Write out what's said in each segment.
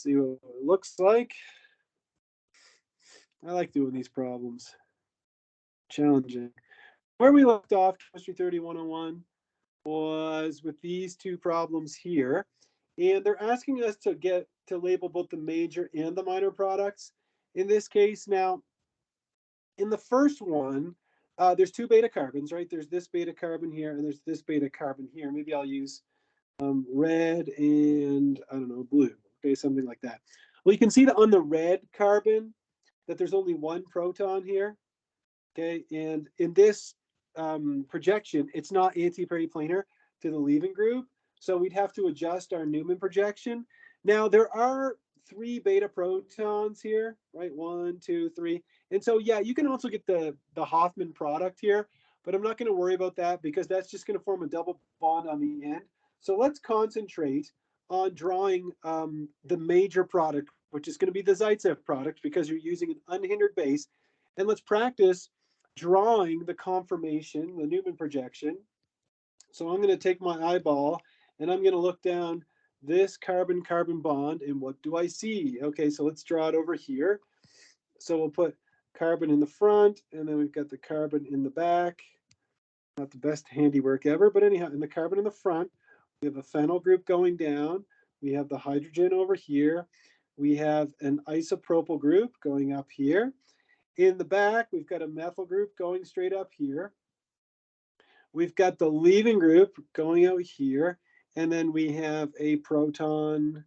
See what it looks like. I like doing these problems. Challenging. Where we left off, Chemistry 30 101, was with these two problems here. And they're asking us to get to label both the major and the minor products. In this case, now, in the first one, there's two beta carbons, right? There's this beta carbon here, and there's this beta carbon here. Maybe I'll use red and, I don't know, blue, okay, something like that. Well, you can see that on the red carbon that there's only one proton here, okay? And in this projection, it's not anti-periplanar to the leaving group, so we'd have to adjust our Newman projection. Now, there are three beta protons here, right? 1, 2, 3. And so, yeah, you can also get the Hoffman product here, but I'm not going to worry about that because that's just going to form a double bond on the end. So let's concentrate on drawing the major product, which is going to be the Zaitsev product because you're using an unhindered base. And let's practice drawing the conformation, the Newman projection. So I'm going to take my eyeball and I'm going to look down this carbon-carbon bond, and what do I see? Okay, so let's draw it over here. So we'll put carbon in the front, and then we've got the carbon in the back. Not the best handiwork ever, but anyhow, in the carbon in the front, we have a phenyl group going down. We have the hydrogen over here. We have an isopropyl group going up here. In the back, we've got a methyl group going straight up here. We've got the leaving group going out here. And then we have a proton.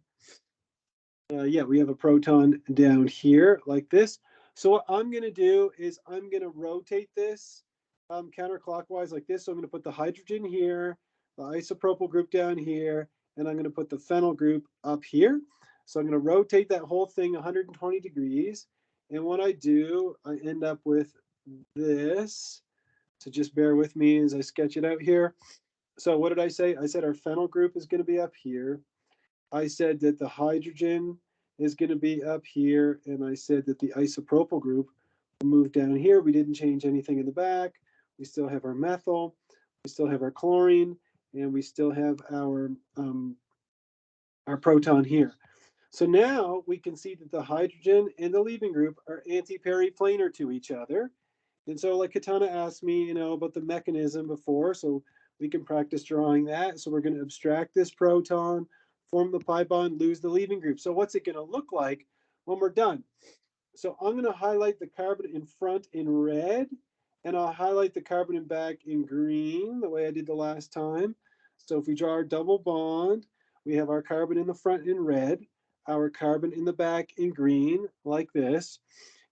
We have a proton down here like this. So what I'm going to do is I'm going to rotate this counterclockwise like this. So I'm going to put the hydrogen here, the isopropyl group down here, and I'm going to put the phenyl group up here. So I'm going to rotate that whole thing 120 degrees. And what I do, I end up with this. So just bear with me as I sketch it out here. So what did I say? I said our phenyl group is going to be up here. I said that the hydrogen is going to be up here. And I said that the isopropyl group will move down here. We didn't change anything in the back. We still have our methyl. We still have our chlorine. And we still have our proton here. So now we can see that the hydrogen and the leaving group are anti-periplanar to each other. And so like Katana asked me, about the mechanism before, so we can practice drawing that. So we're going to abstract this proton, form the pi bond, lose the leaving group. So what's it going to look like when we're done? So I'm going to highlight the carbon in front in red, and I'll highlight the carbon in back in green, the way I did the last time. So if we draw our double bond, we have our carbon in the front in red, our carbon in the back in green, like this.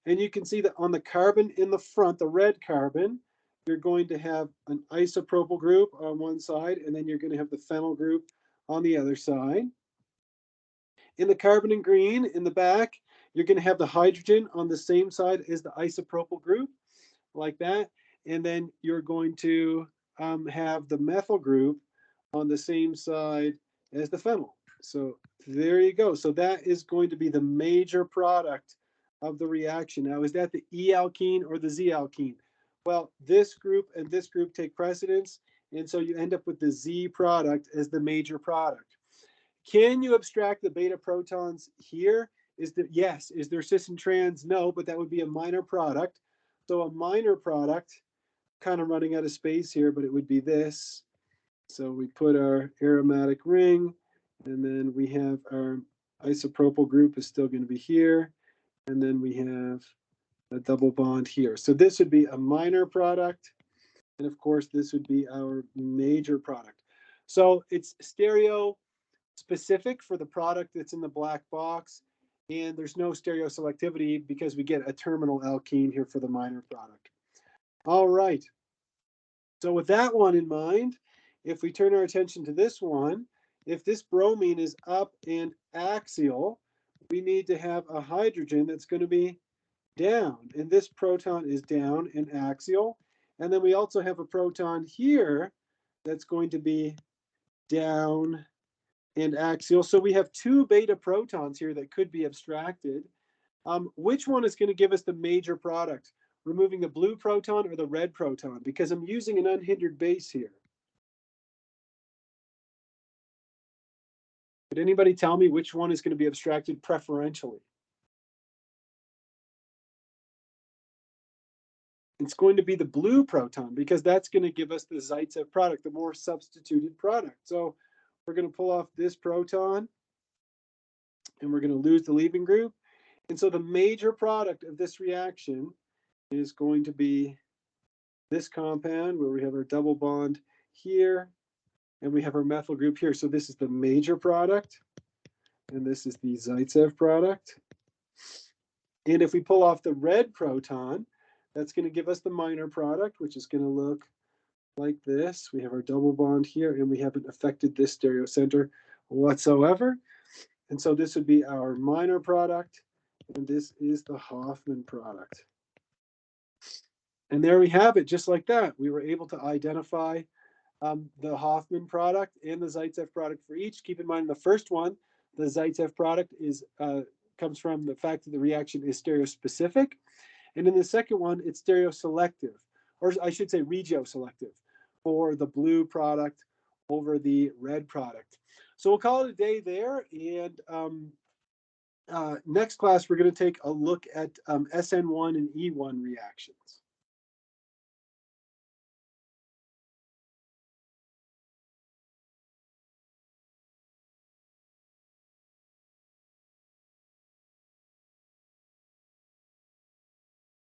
And you can see that on the carbon in the front, the red carbon, you're going to have an isopropyl group on one side, and then you're going to have the phenyl group on the other side. In the carbon in green, in the back, you're going to have the hydrogen on the same side as the isopropyl group, like that. And then you're going to have the methyl group on the same side as the phenyl. So there you go. So that is going to be the major product of the reaction. Now, is that the E alkene or the Z alkene? Well, this group and this group take precedence, and so you end up with the Z product as the major product. Can you abstract the beta protons here? Yes. Is there cis and trans? No, but that would be a minor product. So a minor product, kind of running out of space here, but it would be this. So we put our aromatic ring, and then we have our isopropyl group is still going to be here. And then we have a double bond here. So this would be a minor product. And of course, this would be our major product. So it's stereo specific for the product that's in the black box. And there's no stereoselectivity because we get a terminal alkene here for the minor product. All right. So with that one in mind, if we turn our attention to this one, if this bromine is up and axial, we need to have a hydrogen that's going to be down. And this proton is down and axial. And then we also have a proton here that's going to be down and axial. So we have two beta protons here that could be abstracted. Which one is going to give us the major product? Removing the blue proton or the red proton? Because I'm using an unhindered base here. Could anybody tell me which one is going to be abstracted preferentially? It's going to be the blue proton because that's going to give us the Zaitsev product, the more substituted product. So we're going to pull off this proton and we're going to lose the leaving group. And so the major product of this reaction is going to be this compound where we have our double bond here and we have our methyl group here. So this is the major product and this is the Zaitsev product. And if we pull off the red proton, that's going to give us the minor product, which is going to look like this. We have our double bond here and we haven't affected this stereocenter whatsoever. And so this would be our minor product, and this is the Hofmann product. And there we have it, just like that. We were able to identify the Hofmann product and the Zaitsev product for each. Keep in mind, the first one, the Zaitsev product, comes from the fact that the reaction is stereospecific. And in the second one, it's stereoselective, or I should say regioselective, for the blue product over the red product. So we'll call it a day there. And next class, we're going to take a look at SN1 and E1 reactions.